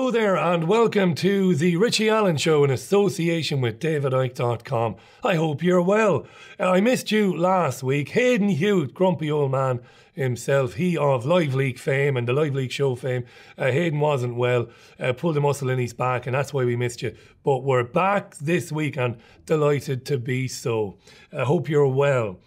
Hello there and welcome to the Richie Allen Show in association with davidicke.com. I hope you're well. I missed you last week. Hayden Hughes, grumpy old man himself, he of Live Leak fame and the Live Leak show fame. Hayden wasn't well, pulled a muscle in his back, and that's why we missed you. But we're back this week and delighted to be so. I hope you're well.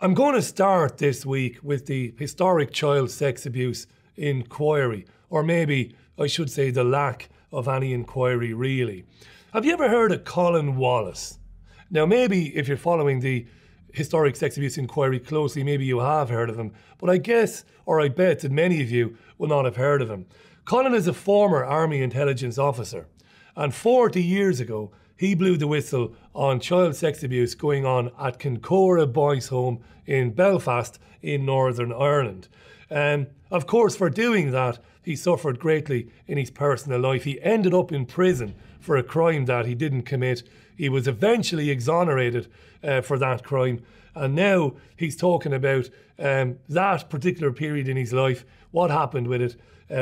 I'm going to start this week with the historic child sex abuse inquiry, or maybe I should say the lack of any inquiry really. Have you ever heard of Colin Wallace? Now maybe if you're following the historic sex abuse inquiry closely, maybe you have heard of him, but I guess, or I bet that many of you will not have heard of him. Colin is a former Army intelligence officer, and 40 years ago he blew the whistle on child sex abuse going on at Kincora Boys Home in Belfast in Northern Ireland. And of course, for doing that, he suffered greatly in his personal life. He ended up in prison for a crime that he didn't commit. He was eventually exonerated for that crime. And now he's talking about that particular period in his life, what happened with it,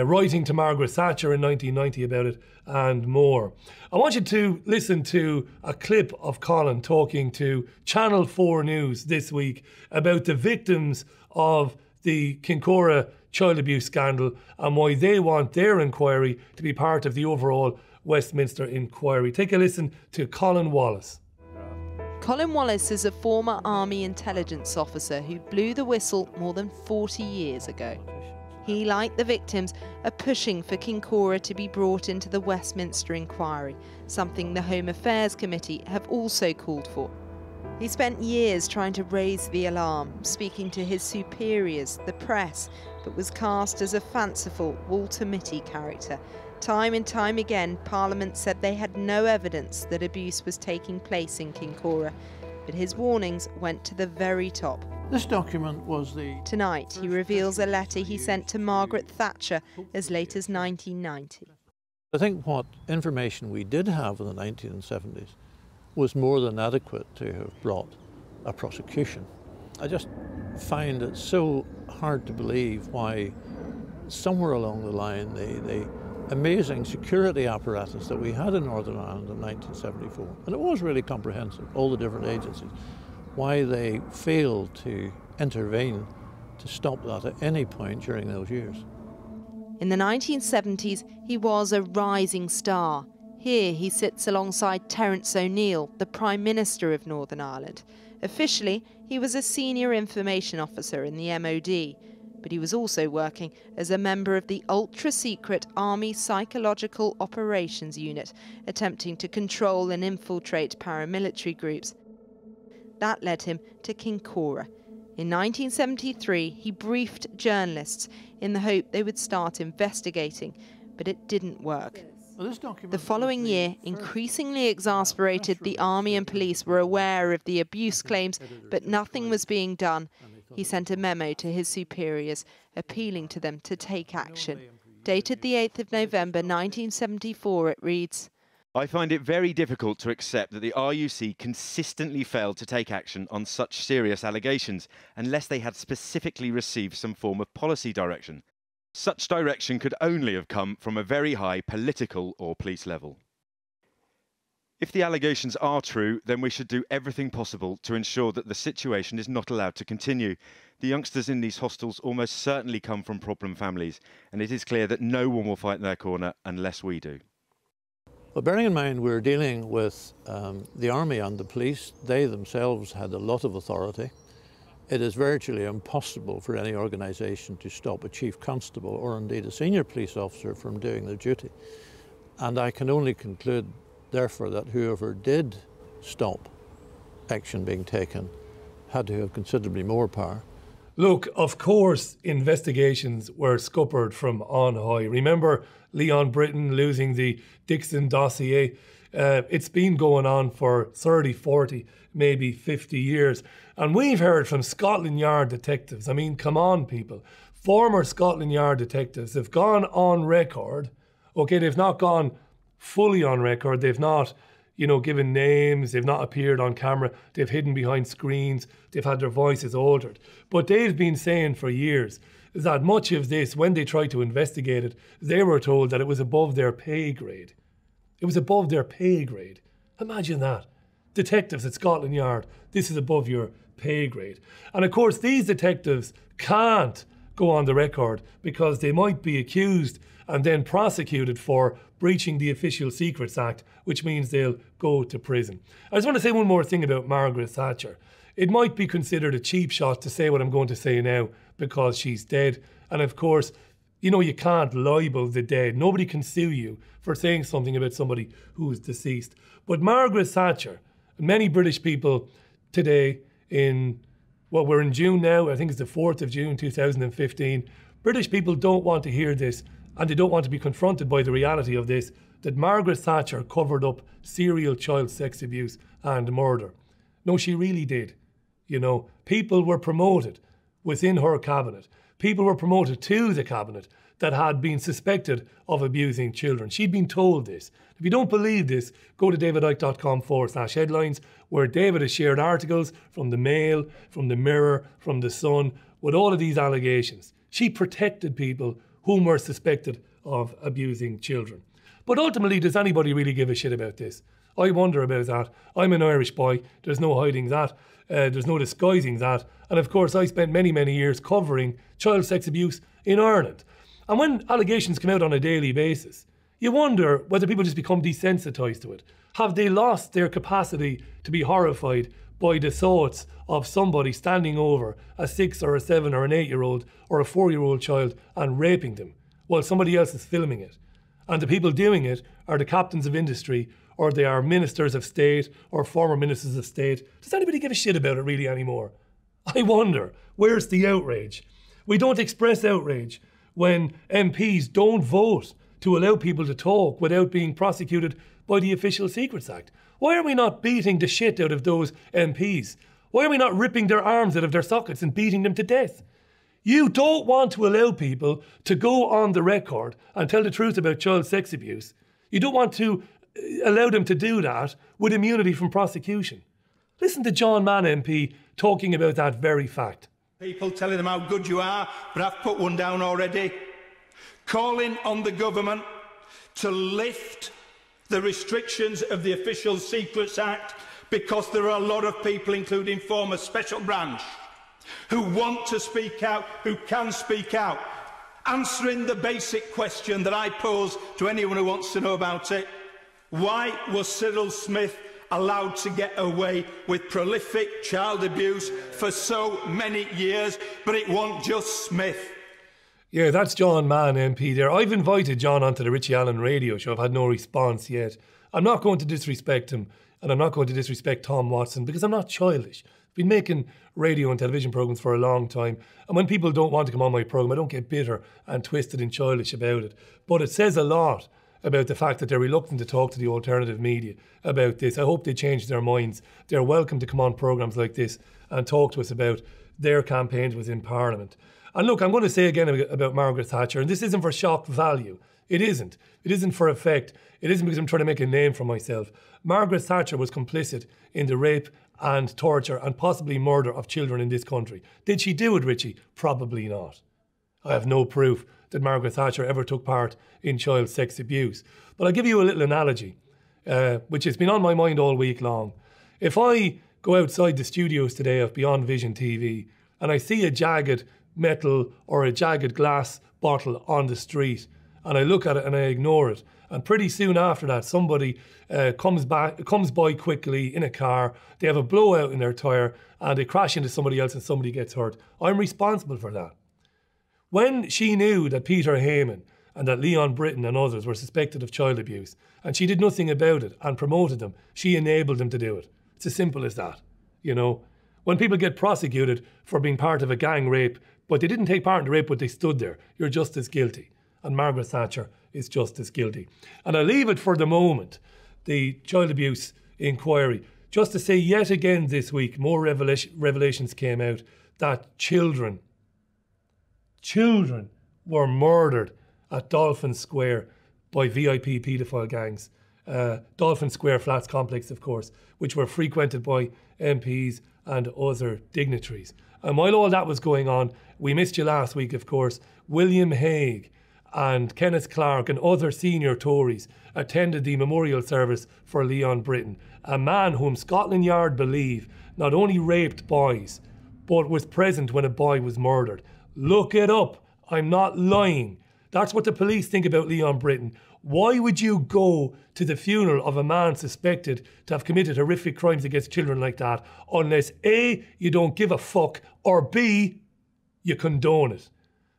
writing to Margaret Thatcher in 1990 about it, and more. I want you to listen to a clip of Colin talking to Channel 4 News this week about the victims of the Kincora child abuse scandal and why they want their inquiry to be part of the overall Westminster inquiry. Take a listen to Colin Wallace. Colin Wallace is a former Army intelligence officer who blew the whistle more than 40 years ago. He, like the victims, are pushing for Kincora to be brought into the Westminster inquiry, something the Home Affairs Committee have also called for. He spent years trying to raise the alarm, speaking to his superiors, the press, but was cast as a fanciful Walter Mitty character. Time and time again, Parliament said they had no evidence that abuse was taking place in Kincora, but his warnings went to the very top. This document was the... Tonight, he reveals a letter he sent to Margaret Thatcher as late as 1990. I think what information we did have in the 1970s was more than adequate to have brought a prosecution. I just find it so hard to believe why somewhere along the line the amazing security apparatus that we had in Northern Ireland in 1974, and it was really comprehensive, all the different agencies, why they failed to intervene to stop that at any point during those years. In the 1970s, he was a rising star. Here he sits alongside Terence O'Neill, the Prime Minister of Northern Ireland. Officially, he was a senior information officer in the MOD, but he was also working as a member of the ultra-secret Army Psychological Operations Unit, attempting to control and infiltrate paramilitary groups. That led him to Kincora. In 1973, he briefed journalists in the hope they would start investigating, but it didn't work. The following year, increasingly exasperated, the army and police were aware of the abuse claims, but nothing was being done. He sent a memo to his superiors, appealing to them to take action. Dated the 8th of November 1974, it reads, I find it very difficult to accept that the RUC consistently failed to take action on such serious allegations unless they had specifically received some form of policy direction. Such direction could only have come from a very high political or police level. If the allegations are true, then we should do everything possible to ensure that the situation is not allowed to continue. The youngsters in these hostels almost certainly come from problem families, and it is clear that no one will fight their corner unless we do. Well, bearing in mind we're dealing with the army and the police, they themselves had a lot of authority. It is virtually impossible for any organisation to stop a chief constable or indeed a senior police officer from doing their duty. And I can only conclude, therefore, that whoever did stop action being taken had to have considerably more power. Look, of course, investigations were scuppered from on high. Remember Leon Britton losing the Dixon dossier? It's been going on for 30, 40, maybe 50 years. And we've heard from Scotland Yard detectives. I mean, come on, people. Former Scotland Yard detectives have gone on record. Okay, they've not gone fully on record. They've not, given names. They've not appeared on camera. They've hidden behind screens. They've had their voices altered. But they've been saying for years that much of this, when they tried to investigate it, they were told that it was above their pay grade. It was above their pay grade. Imagine that. Detectives at Scotland Yard, this is above your pay grade. And of course, these detectives can't go on the record because they might be accused and then prosecuted for breaching the Official Secrets Act, which means they'll go to prison. I just want to say one more thing about Margaret Thatcher. It might be considered a cheap shot to say what I'm going to say now because she's dead. And of course, you know, you can't libel the dead. Nobody can sue you for saying something about somebody who's deceased. But Margaret Thatcher, many British people today we're in June now, I think it's the 4th of June 2015. British people don't want to hear this, and they don't want to be confronted by the reality of this, that Margaret Thatcher covered up serial child sex abuse and murder. No, she really did. You know, people were promoted within her cabinet. People were promoted to the cabinet that had been suspected of abusing children. She'd been told this. If you don't believe this, go to davidicke.com/headlines, where David has shared articles from the Mail, from the Mirror, from the Sun, with all of these allegations. She protected people whom were suspected of abusing children. But ultimately, does anybody really give a shit about this? I wonder about that. I'm an Irish boy. There's no hiding that. There's no disguising that. And of course, I spent many, many years covering child sex abuse in Ireland. And when allegations come out on a daily basis, you wonder whether people just become desensitised to it. Have they lost their capacity to be horrified by the thoughts of somebody standing over a 6 or a 7 or an 8-year-old or a 4-year-old child and raping them while somebody else is filming it? And the people doing it are the captains of industry, or they are ministers of state or former ministers of state. Does anybody give a shit about it really anymore? I wonder, where's the outrage? We don't express outrage when MPs don't vote to allow people to talk without being prosecuted by the Official Secrets Act. Why are we not beating the shit out of those MPs? Why are we not ripping their arms out of their sockets and beating them to death? You don't want to allow people to go on the record and tell the truth about child sex abuse. You don't want to allow them to do that with immunity from prosecution. Listen to John Mann MP talking about that very fact. People telling them how good you are, but I've put one down already. Calling on the government to lift the restrictions of the Official Secrets Act, because there are a lot of people, including former Special Branch, who want to speak out, who can speak out. Answering the basic question that I pose to anyone who wants to know about it: why was Cyril Smith allowed to get away with prolific child abuse for so many years? But it wasn't just Smith. Yeah, that's John Mann MP there. I've invited John onto the Richie Allen radio show. I've had no response yet. I'm not going to disrespect him, and I'm not going to disrespect Tom Watson, because I'm not childish. I've been making radio and television programmes for a long time, and when people don't want to come on my programme, I don't get bitter and twisted and childish about it. But it says a lot about the fact that they're reluctant to talk to the alternative media about this. I hope they change their minds. They're welcome to come on programmes like this and talk to us about their campaigns within Parliament. And look, I'm going to say again about Margaret Thatcher, and this isn't for shock value. It isn't. It isn't for effect. It isn't because I'm trying to make a name for myself. Margaret Thatcher was complicit in the rape and torture and possibly murder of children in this country. Did she do it, Richie? Probably not. I have no proof that Margaret Thatcher ever took part in child sex abuse. But I'll give you a little analogy, which has been on my mind all week long. If I go outside the studios today of Beyond Vision TV and I see a jagged metal or a jagged glass bottle on the street, and I look at it and I ignore it, and pretty soon after that somebody comes by quickly in a car, they have a blowout in their tyre and they crash into somebody else and somebody gets hurt, I'm responsible for that. When she knew that Peter Heyman and that Leon Britton and others were suspected of child abuse, and she did nothing about it and promoted them, she enabled them to do it. It's as simple as that, you know. When people get prosecuted for being part of a gang rape, but they didn't take part in the rape, but they stood there, you're just as guilty. And Margaret Thatcher is just as guilty. And I leave it for the moment, the child abuse inquiry, just to say yet again this week, more revelations came out that children were murdered at Dolphin Square by VIP paedophile gangs. Dolphin Square Flats complex, of course, which were frequented by MPs and other dignitaries. And while all that was going on, we missed you last week, of course, William Hague and Kenneth Clarke and other senior Tories attended the memorial service for Leon Britton, a man whom Scotland Yard believe not only raped boys, but was present when a boy was murdered. Look it up. I'm not lying. That's what the police think about Leon Britton. Why would you go to the funeral of a man suspected to have committed horrific crimes against children like that unless A, you don't give a fuck, or B, you condone it?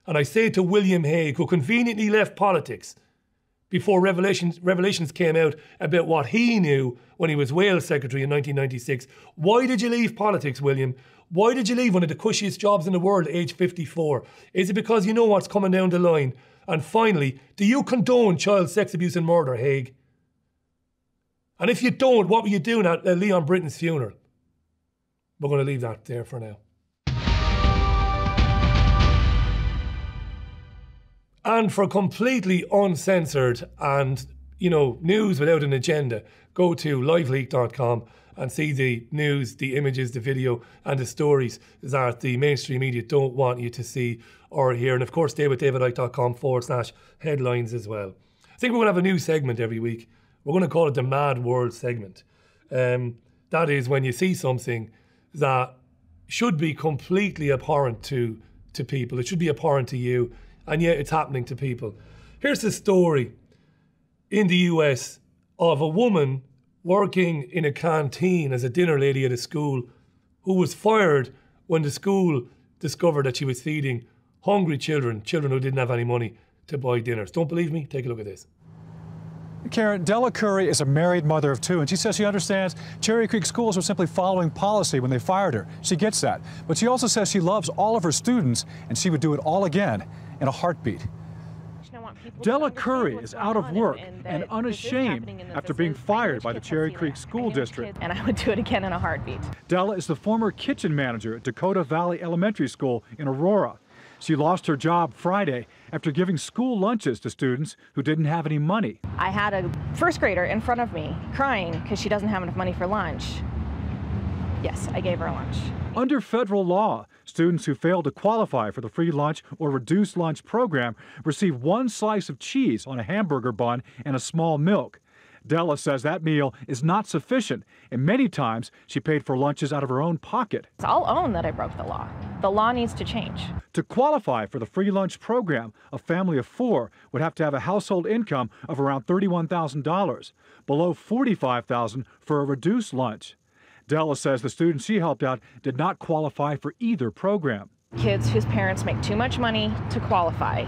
And I say to William Hague, who conveniently left politics before revelations came out about what he knew when he was Wales Secretary in 1996, why did you leave politics, William? Why did you leave one of the cushiest jobs in the world at age 54? Is it because you know what's coming down the line? And finally, do you condone child sex abuse and murder, Hague? And if you don't, what were you doing at Leon Britton's funeral? We're going to leave that there for now. And for completely uncensored and, news without an agenda, go to liveleak.com and see the news, the images, the video and the stories that the mainstream media don't want you to see or hear. And of course, stay with davidicke.com/headlines as well. I think we're going to have a new segment every week. We're going to call it the Mad World segment. That is when you see something that should be completely abhorrent to people. It should be abhorrent to you, and yet it's happening to people. Here's a story in the US of a woman working in a canteen as a dinner lady at a school who was fired when the school discovered that she was feeding hungry children who didn't have any money to buy dinners. Don't believe me? Take a look at this. Karen, Della Curry is a married mother of two, and she says she understands Cherry Creek schools were simply following policy when they fired her. She gets that. But she also says she loves all of her students, and she would do it all again in a heartbeat. Della Curry is out of work and unashamed after being fired by the Cherry Creek School District. And I would do it again in a heartbeat. Della is the former kitchen manager at Dakota Valley Elementary School in Aurora. She lost her job Friday after giving school lunches to students who didn't have any money. I had a first grader in front of me crying because she doesn't have enough money for lunch. Yes, I gave her lunch. Under federal law, students who fail to qualify for the free lunch or reduced lunch program receive one slice of cheese on a hamburger bun and a small milk. Della says that meal is not sufficient, and many times she paid for lunches out of her own pocket. I'll own that I broke the law. The law needs to change. To qualify for the free lunch program, a family of four would have to have a household income of around $31,000, below $45,000 for a reduced lunch. Della says the students she helped out did not qualify for either program. Kids whose parents make too much money to qualify,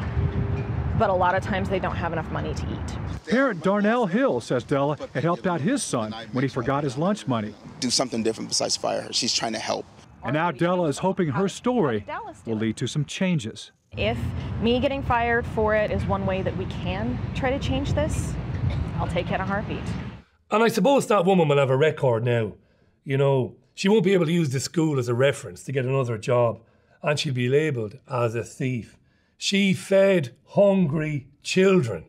but a lot of times they don't have enough money to eat. Parent Darnell Hill says Della had helped out his son when he forgot his lunch money. Do something different besides fire her. She's trying to help. And now Della is hoping her story will lead to some changes. If me getting fired for it is one way that we can try to change this, I'll take it in a heartbeat. And I suppose that woman will have a record now. She won't be able to use the school as a reference to get another job, and she'll be labelled as a thief. She fed hungry children.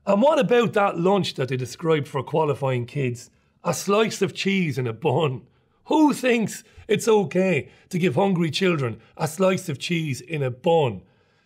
And what about that lunch that they described for qualifying kids? A slice of cheese in a bun. Who thinks it's okay to give hungry children a slice of cheese in a bun?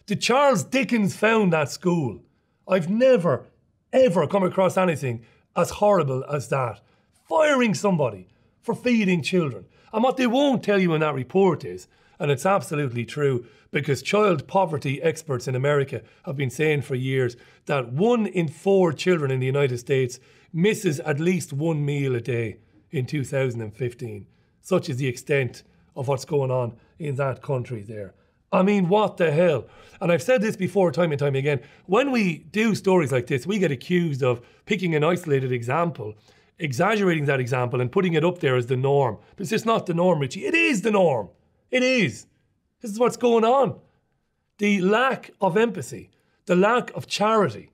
Did Charles Dickens found that school? I've never, ever come across anything as horrible as that. Firing somebody for feeding children. And what they won't tell you in that report is, and it's absolutely true, because child poverty experts in America have been saying for years that 1 in 4 children in the United States misses at least one meal a day in 2015. Such is the extent of what's going on in that country there. I mean, what the hell? And I've said this before time and time again. When we do stories like this, we get accused of picking an isolated example, exaggerating that example and putting it up there as the norm. But it's just not the norm, Richie. It is the norm. It is. This is what's going on. The lack of empathy, the lack of charity,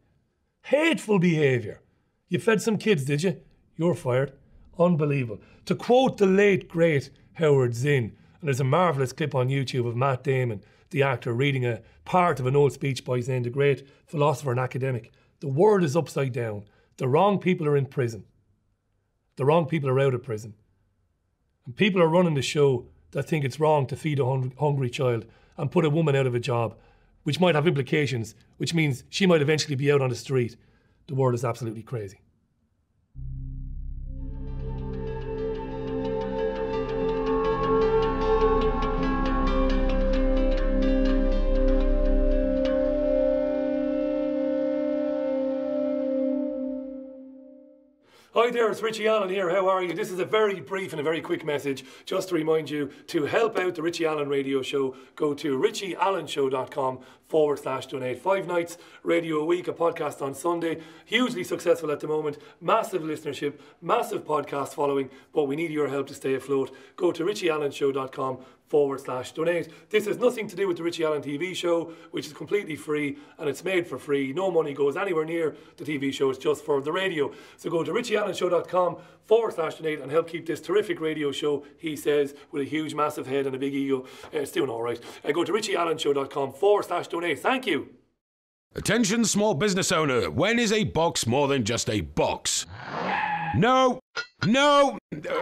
hateful behaviour. You fed some kids, did you? You're fired. Unbelievable. To quote the late, great Howard Zinn, and there's a marvellous clip on YouTube of Matt Damon, the actor, reading a part of an old speech by Zinn, the great philosopher and academic. The world is upside down. The wrong people are in prison. The wrong people are out of prison. And people are running the show that think it's wrong to feed a hungry child and put a woman out of a job, which might have implications, which means she might eventually be out on the street. The world is absolutely crazy. Hi there, it's Richie Allen here. How are you? This is a very brief and a very quick message just to remind you to help out the Richie Allen radio show. Go to richieallenshow.com/donate. 5 nights, radio a week, a podcast on Sunday. Hugely successful at the moment. Massive listenership, massive podcast following, but we need your help to stay afloat. Go to richieallenshow.com/donate. This has nothing to do with the Richie Allen TV show, which is completely free and it's made for free. No money goes anywhere near the TV show, it's just for the radio. So go to richieallenshow.com/donate and help keep this terrific radio show, he says, with a huge massive head and a big ego. It's doing all right. Go to richieallenshow.com/donate. Thank you. Attention small business owner, when is a box more than just a box? No!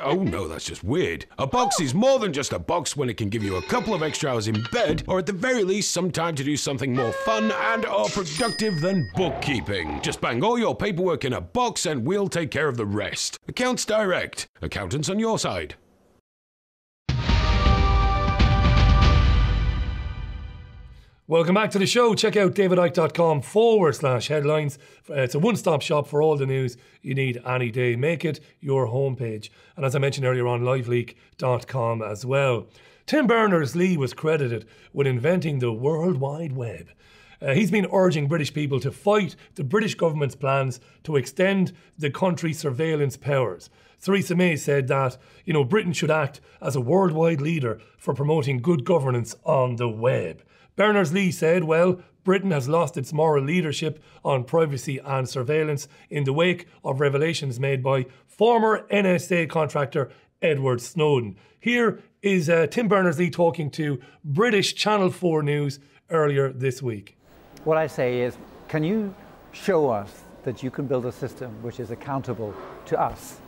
Oh no, that's just weird. A box is more than just a box when it can give you a couple of extra hours in bed, or at the very least some time to do something more fun and or productive than bookkeeping. Just bang all your paperwork in a box and we'll take care of the rest. Accounts Direct. Accountants on your side. Welcome back to the show. Check out davidicke.com/headlines. It's a one-stop shop for all the news you need any day. Make it your homepage. And as I mentioned earlier on, liveleak.com as well. Tim Berners-Lee was credited with inventing the World Wide Web. He's been urging British people to fight the British government's plans to extend the country's surveillance powers. Theresa May said that, Britain should act as a worldwide leader for promoting good governance on the web. Berners-Lee said, Britain has lost its moral leadership on privacy and surveillance in the wake of revelations made by former NSA contractor Edward Snowden. Here is Tim Berners-Lee talking to British Channel 4 News earlier this week. What I say is, can you show us that you can build a system which is accountable to us,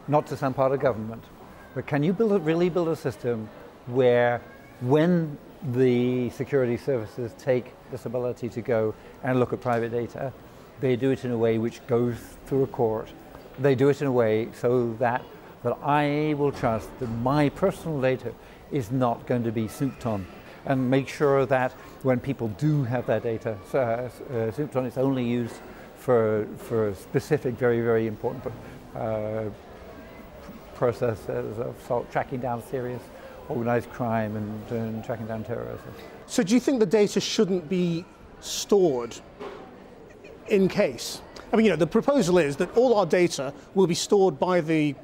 not to some part of government, but can you really build a system where when the security services take this ability to go and look at private data, they do it in a way which goes through a court. They do it in a way so that I will trust that my personal data is not going to be snooped on, and make sure that when people do have that data snooped on, it's only used for specific, very, very important processes of tracking down serious organised crime and tracking down terrorism. So do you think the data shouldn't be stored in case? I mean, the proposal is that all our data will be stored by the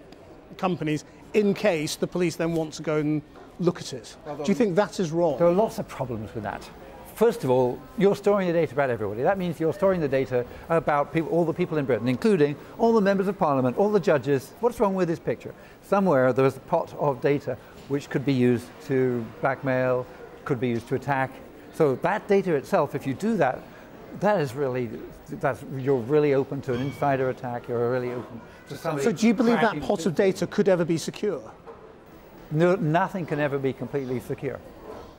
companies in case the police then want to go and look at it. Do you think that is wrong? There are lots of problems with that. First of all, you're storing the data about everybody. That means you're storing the data about all the people in Britain, including all the members of Parliament, all the judges. What's wrong with this picture? Somewhere there's a pot of data which could be used to blackmail, could be used to attack. So that data itself, if you do that, you're really open to an insider attack, you're really open to somebody. So do you believe that pot of data could ever be secure? No, nothing can ever be completely secure.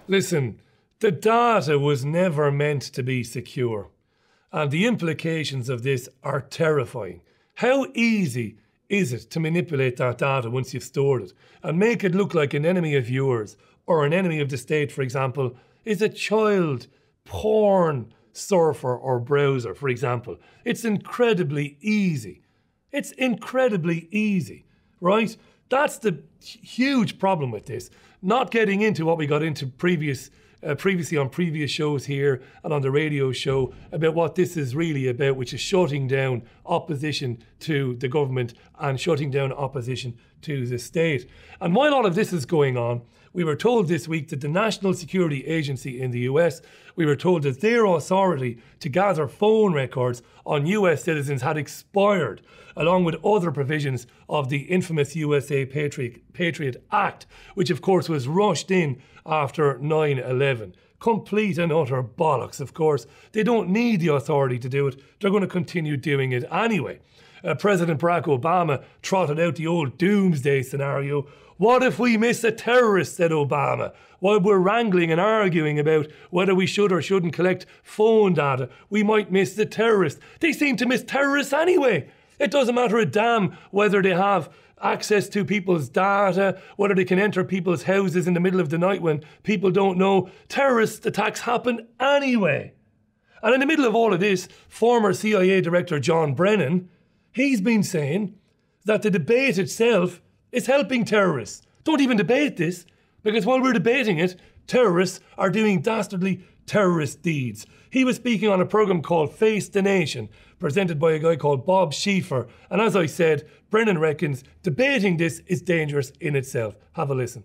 Listen, the data was never meant to be secure. And the implications of this are terrifying. How easy is it to manipulate that data once you've stored it and make it look like an enemy of yours or an enemy of the state, for example, is a child porn surfer or browser, for example. It's incredibly easy. It's incredibly easy, right? That's the huge problem with this. Not getting into what we got into previously on previous shows here and on the radio show about what this is really about, which is shutting down opposition to the government and shutting down opposition to the state. And while all of this is going on, we were told this week that the National Security Agency in the US, we were told that their authority to gather phone records on US citizens had expired, along with other provisions of the infamous USA Patriot Act, which of course was rushed in after 9/11. Complete and utter bollocks, of course. They don't need the authority to do it. They're going to continue doing it anyway. President Barack Obama trotted out the old doomsday scenario, What if we miss a terrorist, said Obama. While we're wrangling and arguing about whether we should or shouldn't collect phone data, we might miss the terrorist. They seem to miss terrorists anyway. It doesn't matter a damn whether they have access to people's data, whether they can enter people's houses in the middle of the night when people don't know. Terrorist attacks happen anyway. And in the middle of all of this, former CIA Director John Brennan, he's been saying that the debate itself is helping terrorists. Don't even debate this, because while we're debating it, terrorists are doing dastardly terrorist deeds. He was speaking on a program called Face the Nation, presented by a guy called Bob Schieffer. And as I said, Brennan reckons debating this is dangerous in itself. Have a listen.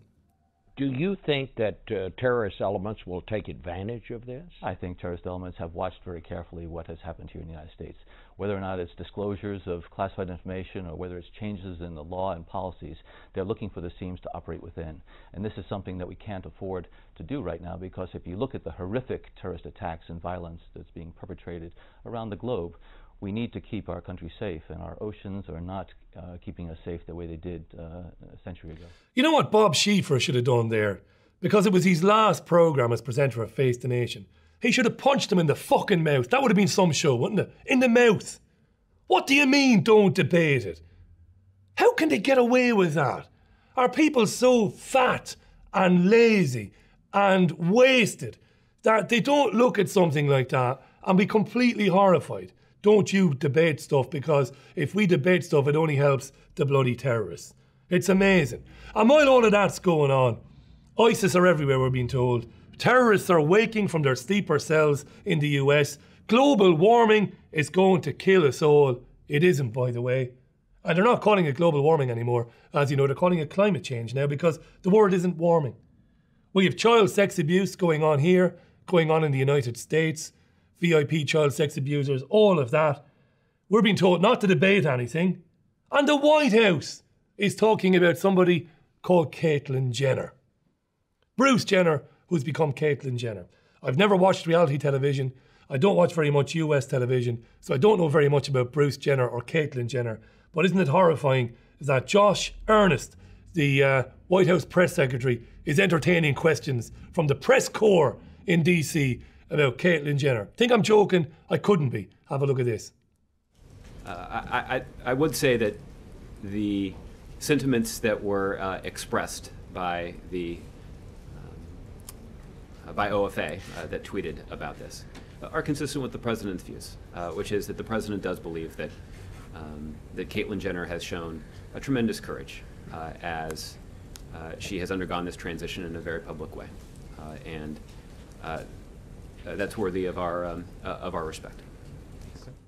Do you think that terrorist elements will take advantage of this? I think terrorist elements have watched very carefully what has happened here in the United States. Whether or not it's disclosures of classified information or whether it's changes in the law and policies, they're looking for the seams to operate within. And this is something that we can't afford to do right now, because if you look at the horrific terrorist attacks and violence that's being perpetrated around the globe, we need to keep our country safe, and our oceans are not keeping us safe the way they did a century ago. You know what Bob Schieffer should have done there? Because it was his last programme as presenter of Face the Nation. He should have punched him in the fucking mouth. That would have been some show, wouldn't it? In the mouth. What do you mean, don't debate it? How can they get away with that? Are people so fat and lazy and wasted that they don't look at something like that and be completely horrified? Don't you debate stuff, because if we debate stuff, it only helps the bloody terrorists. It's amazing. And while all of that's going on, ISIS are everywhere, we're being told. Terrorists are waking from their sleeper cells in the US. Global warming is going to kill us all. It isn't, by the way. And they're not calling it global warming anymore. As you know, they're calling it climate change now, because the world isn't warming. We have child sex abuse going on here, going on in the United States. VIP child sex abusers, all of that. We're being told not to debate anything. And the White House is talking about somebody called Caitlyn Jenner. Bruce Jenner, who's become Caitlyn Jenner. I've never watched reality television. I don't watch very much US television, so I don't know very much about Bruce Jenner or Caitlyn Jenner. But isn't it horrifying that Josh Earnest, the White House press secretary, is entertaining questions from the press corps in DC about Caitlyn Jenner? Think I'm joking? I couldn't be. Have a look at this. I would say that the sentiments that were expressed by the by OFA that tweeted about this are consistent with the president's views, which is that the president does believe that that Caitlyn Jenner has shown a tremendous courage as she has undergone this transition in a very public way, and that's worthy of our respect.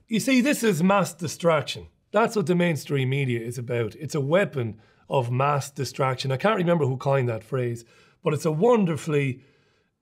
You see, this is mass distraction. That's what the mainstream media is about. It's a weapon of mass distraction. I can't remember who coined that phrase, but it's a wonderfully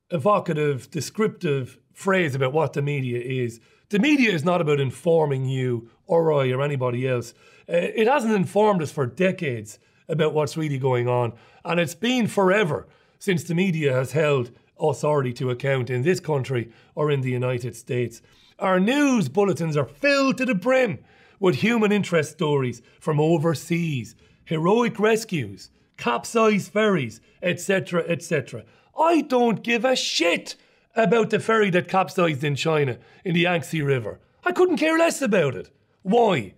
evocative, descriptive phrase about what the media is. The media is not about informing you or I or anybody else. It hasn't informed us for decades about what's really going on, and it's been forever since the media has held authority to account in this country or in the United States. Our news bulletins are filled to the brim with human interest stories from overseas, heroic rescues, capsized ferries, etc., etc. I don't give a shit about the ferry that capsized in China in the Yangtze River. I couldn't care less about it. Why?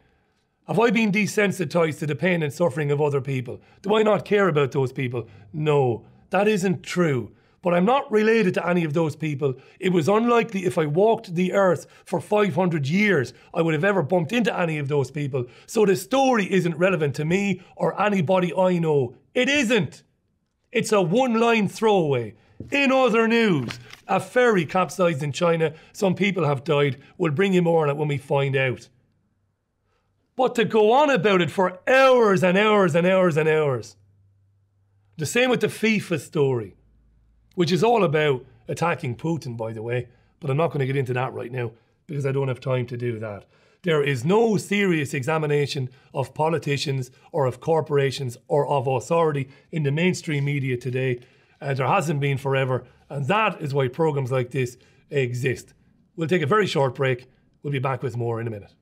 Have I been desensitized to the pain and suffering of other people? Do I not care about those people? No, that isn't true. But I'm not related to any of those people. It was unlikely if I walked the earth for 500 years, I would have ever bumped into any of those people. So the story isn't relevant to me or anybody I know. It isn't. It's a one-line throwaway. In other news, a ferry capsized in China. Some people have died. We'll bring you more on it when we find out. But to go on about it for hours and hours and hours and hours. The same with the FIFA story, which is all about attacking Putin, by the way. But I'm not going to get into that right now because I don't have time to do that. There is no serious examination of politicians or of corporations or of authority in the mainstream media today. There hasn't been forever. And that is why programs like this exist. We'll take a very short break. We'll be back with more in a minute.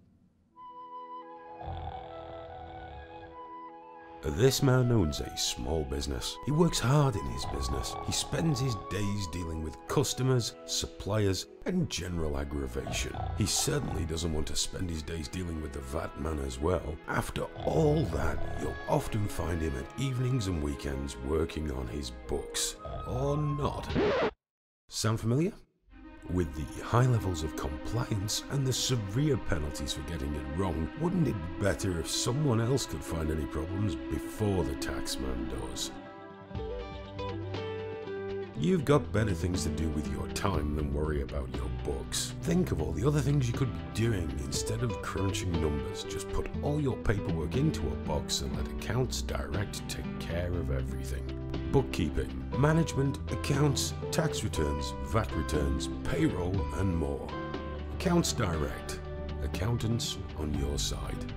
This man owns a small business. He works hard in his business. He spends his days dealing with customers, suppliers, and general aggravation. He certainly doesn't want to spend his days dealing with the VAT man as well. After all that, you'll often find him at evenings and weekends working on his books. Or not. Sound familiar? With the high levels of compliance and the severe penalties for getting it wrong, wouldn't it be better if someone else could find any problems before the taxman does? You've got better things to do with your time than worry about your books. Think of all the other things you could be doing instead of crunching numbers. Just put all your paperwork into a box and let Accounts Direct take care of everything. Bookkeeping, management, accounts, tax returns, VAT returns, payroll, and more. Accounts Direct. Accountants on your side.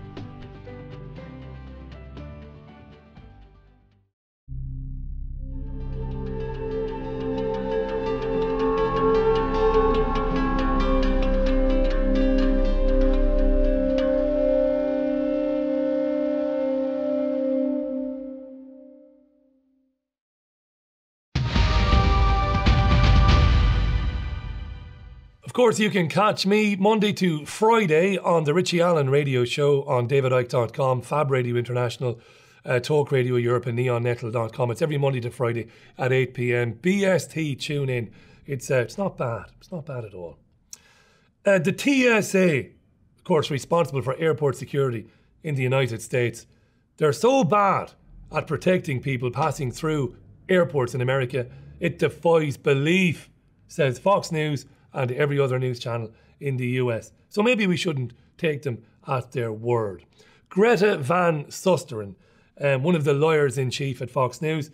Of course, you can catch me Monday to Friday on the Richie Allen radio show on davidicke.com, Fab Radio International, Talk Radio Europe and neonnettle.com. It's every Monday to Friday at 8 p.m. BST, tune in. It's not bad. It's not bad at all. The TSA, of course, responsible for airport security in the United States. They're so bad at protecting people passing through airports in America, it defies belief, says Fox News and every other news channel in the US. So maybe we shouldn't take them at their word. Greta Van Susteren, one of the lawyers-in-chief at Fox News,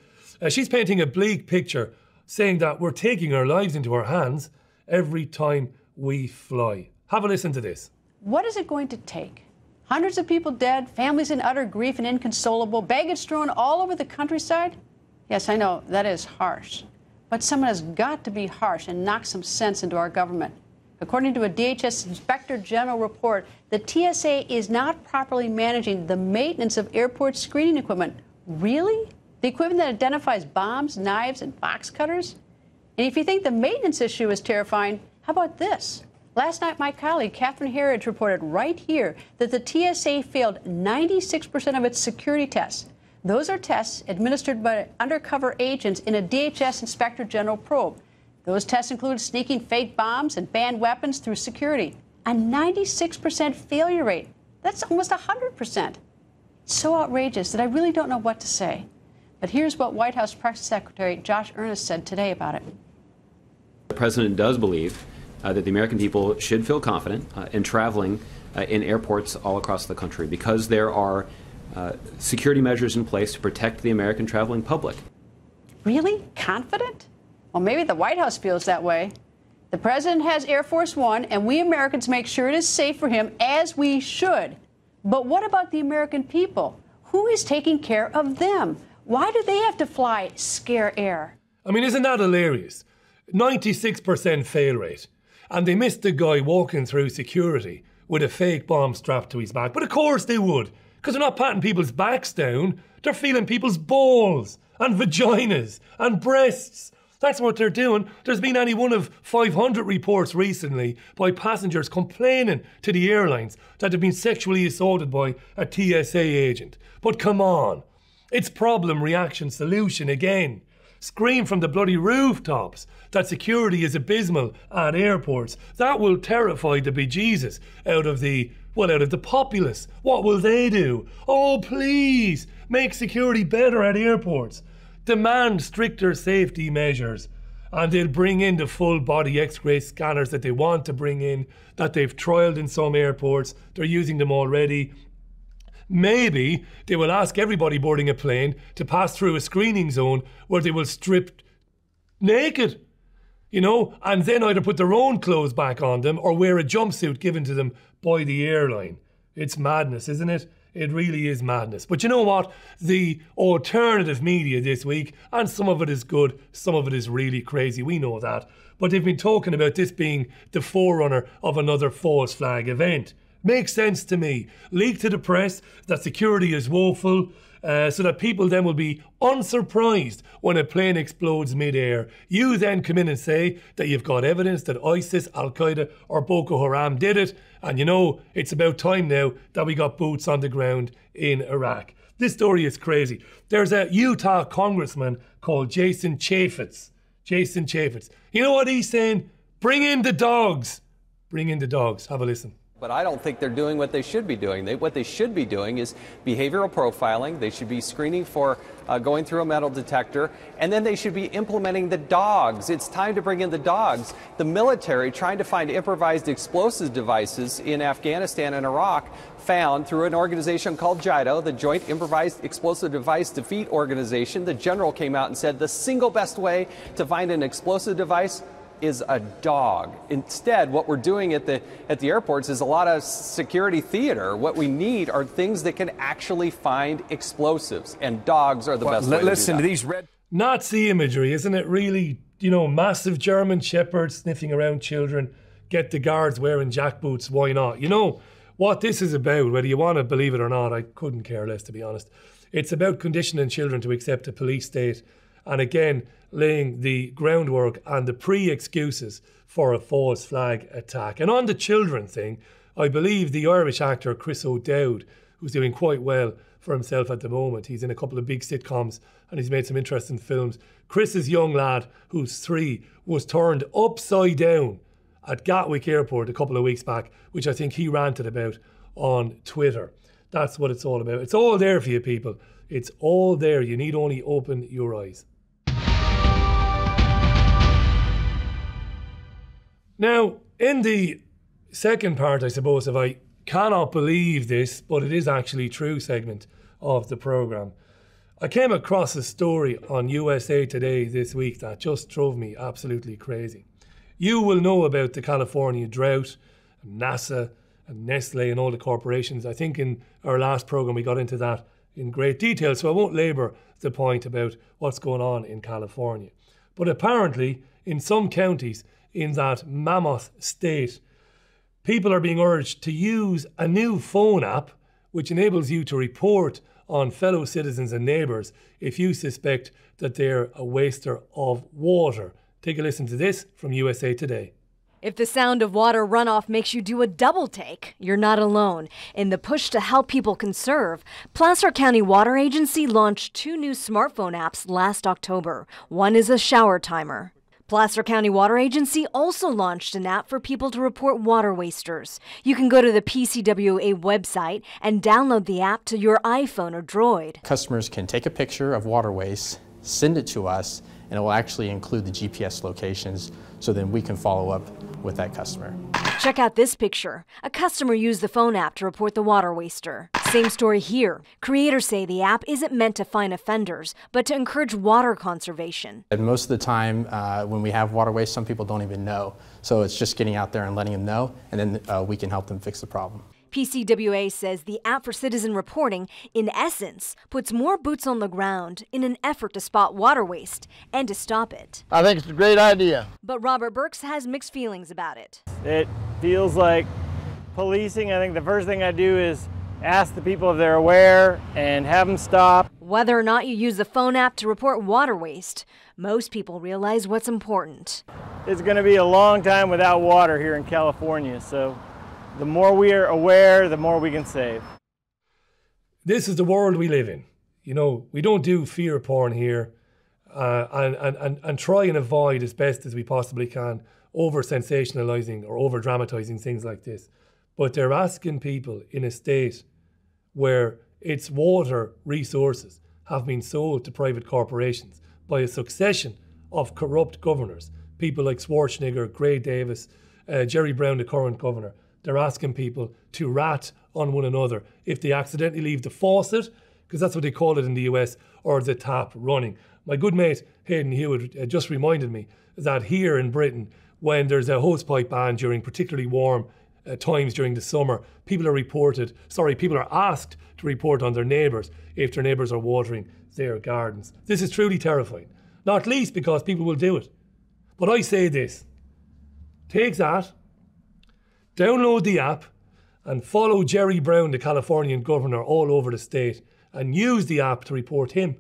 she's painting a bleak picture, saying that we're taking our lives into our hands every time we fly. Have a listen to this. What is it going to take? Hundreds of people dead, families in utter grief and inconsolable, baggage strewn all over the countryside? Yes, I know, that is harsh. But someone has got to be harsh and knock some sense into our government. According to a DHS Inspector General report, the TSA is not properly managing the maintenance of airport screening equipment. Really? The equipment that identifies bombs, knives, and box cutters? And if you think the maintenance issue is terrifying, how about this? Last night, my colleague Catherine Herridge reported right here that the TSA failed 96% of its security tests. Those are tests administered by undercover agents in a DHS Inspector General probe. Those tests include sneaking fake bombs and banned weapons through security. A 96% failure rate. That's almost 100%. It's so outrageous that I really don't know what to say. But here's what White House Press Secretary Josh Earnest said today about it. The president does believe that the American people should feel confident in traveling in airports all across the country because there are security measures in place to protect the American traveling public. Really? Confident? Well, maybe the White House feels that way. The president has Air Force One, and we Americans make sure it is safe for him, as we should. But what about the American people? Who is taking care of them? Why do they have to fly scare air? I mean, isn't that hilarious? 96% fail rate. And they missed the guy walking through security with a fake bomb strapped to his back. But of course they would. Because they're not patting people's backs down, they're feeling people's balls and vaginas and breasts. That's what they're doing. There's been any one of 500 reports recently by passengers complaining to the airlines that they've been sexually assaulted by a TSA agent. But come on, it's problem, reaction, solution again. Scream from the bloody rooftops that security is abysmal at airports. That will terrify the bejesus out of the populace. What will they do? Oh, please, make security better at airports. Demand stricter safety measures. And they'll bring in the full body X-ray scanners that they want to bring in, that they've trialled in some airports. They're using them already. Maybe they will ask everybody boarding a plane to pass through a screening zone where they will strip naked, and then either put their own clothes back on them or wear a jumpsuit given to them by the airline. It's madness, isn't it? It really is madness. But you know what? The alternative media this week, and some of it is good, some of it is really crazy, we know that. But they've been talking about this being the forerunner of another false flag event. Makes sense to me. Leak to the press that security is woeful, so that people then will be unsurprised when a plane explodes mid-air. You then come in and say that you've got evidence that ISIS, Al-Qaeda or Boko Haram did it, and you know it's about time now that we got boots on the ground in Iraq. This story is crazy. There's a Utah congressman called Jason Chaffetz. Jason Chaffetz. You know what he's saying? Bring in the dogs. Bring in the dogs. Have a listen. But I don't think they're doing what they should be doing. What they should be doing is behavioral profiling. They should be screening for going through a metal detector, and then they should be implementing the dogs. It's time to bring in the dogs. The military, trying to find improvised explosive devices in Afghanistan and Iraq, found through an organization called JIDO, the Joint Improvised Explosive Device Defeat Organization. The general came out and said the single best way to find an explosive device is a dog. Instead, what we're doing at the airports is a lot of security theater. What we need are things that can actually find explosives, and dogs are the best way to do that. These Nazi imagery, isn't it really? You know, massive German shepherds sniffing around children, get the guards wearing jackboots, why not? You know what this is about, whether you want to believe it or not, I couldn't care less, to be honest. It's about conditioning children to accept a police state, and again, laying the groundwork and the pre-excuses for a false flag attack. And on the children thing, I believe the Irish actor Chris O'Dowd, who's doing quite well for himself at the moment, he's in a couple of big sitcoms and he's made some interesting films. Chris's young lad, who's 3, was turned upside down at Gatwick Airport a couple of weeks back, which I think he ranted about on Twitter. That's what it's all about. It's all there for you people. It's all there. You need only open your eyes. Now, in the second part, I suppose, if I cannot believe this, but it is actually true segment of the programme, I came across a story on USA Today this week that just drove me absolutely crazy. You will know about the California drought, and NASA and Nestle and all the corporations. I think in our last programme we got into that in great detail, so I won't labour the point about what's going on in California. But apparently, in some counties, in that mammoth state, people are being urged to use a new phone app which enables you to report on fellow citizens and neighbours if you suspect that they're a waster of water. Take a listen to this from USA Today. If the sound of water runoff makes you do a double take, you're not alone. In the push to help people conserve, Placer County Water Agency launched 2 new smartphone apps last October. One is a shower timer. Placer County Water Agency also launched an app for people to report water wasters. You can go to the PCWA website and download the app to your iPhone or Droid. Customers can take a picture of water waste, send it to us, and it will actually include the GPS locations, so then we can follow up with that customer. Check out this picture. A customer used the phone app to report the water waster. Same story here. Creators say the app isn't meant to find offenders, but to encourage water conservation. And most of the time when we have water waste, some people don't even know. So it's just getting out there and letting them know, and then we can help them fix the problem. PCWA says the app for citizen reporting, in essence, puts more boots on the ground in an effort to spot water waste and to stop it. I think it's a great idea. But Robert Burks has mixed feelings about it. It feels like policing. I think the first thing I do is ask the people if they're aware and have them stop. Whether or not you use the phone app to report water waste, most people realize what's important. It's going to be a long time without water here in California, so the more we are aware, the more we can save. This is the world we live in. You know, we don't do fear porn here and try and avoid as best as we possibly can over-sensationalising or over-dramatising things like this. But they're asking people in a state where its water resources have been sold to private corporations by a succession of corrupt governors, people like Schwarzenegger, Gray Davis, Jerry Brown, the current governor. They're asking people to rat on one another if they accidentally leave the faucet, because that's what they call it in the US, or the tap running. My good mate Hayden Hewitt just reminded me that here in Britain, when there's a hosepipe ban during particularly warm times during the summer, people are asked to report on their neighbours if their neighbours are watering their gardens. This is truly terrifying, not least because people will do it. But I say this, take that, download the app and follow Jerry Brown, the Californian governor, all over the state and use the app to report him.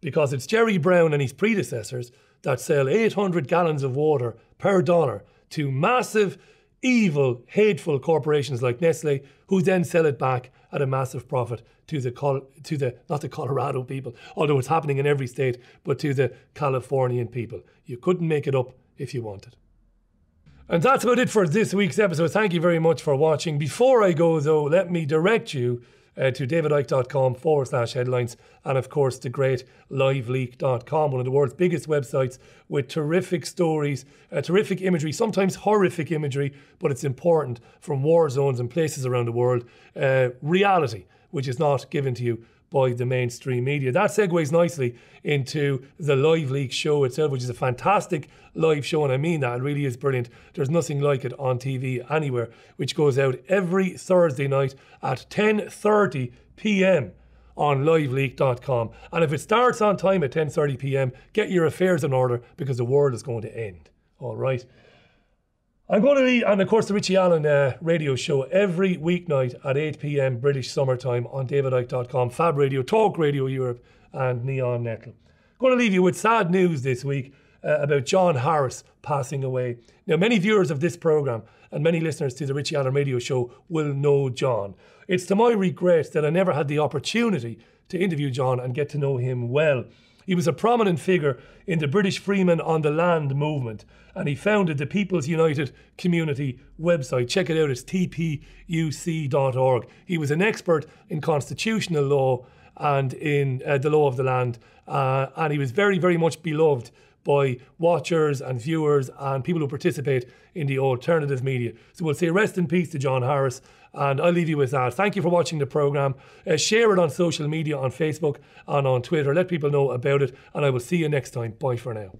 Because it's Jerry Brown and his predecessors that sell 800 gallons of water per dollar to massive, evil, hateful corporations like Nestle, who then sell it back at a massive profit to the not the Colorado people, although it's happening in every state, but to the Californian people. You couldn't make it up if you wanted. And that's about it for this week's episode. Thank you very much for watching. Before I go, though, let me direct you to davidicke.com/headlines, and of course the great liveleak.com, one of the world's biggest websites with terrific stories, terrific imagery, sometimes horrific imagery, but it's important, from war zones and places around the world. Reality, which is not given to you by the mainstream media. That segues nicely into the Live Leak show itself, which is a fantastic live show, and I mean that, it really is brilliant. There's nothing like it on TV anywhere, which goes out every Thursday night at 10:30 p.m. on liveleak.com. And if it starts on time at 10:30 p.m, get your affairs in order, because the world is going to end. All right. I'm going to be, and of course the Richie Allen radio show every weeknight at 8 p.m. British summertime on davidicke.com, Fab Radio, Talk Radio Europe and Neon Nettle. Going to leave you with sad news this week about John Harris passing away. Now, many viewers of this programme and many listeners to the Richie Allen radio show will know John. It's to my regret that I never had the opportunity to interview John and get to know him well. He was a prominent figure in the British Freemen on the Land movement, and he founded the People's United Community website. Check it out, it's tpuc.org. He was an expert in constitutional law and in the law of the land, and he was very, very much beloved by watchers and viewers and people who participate in the alternative media. So we'll say rest in peace to John Harris, and I'll leave you with that. Thank you for watching the programme. Share it on social media, on Facebook and on Twitter. Let people know about it, and I will see you next time. Bye for now.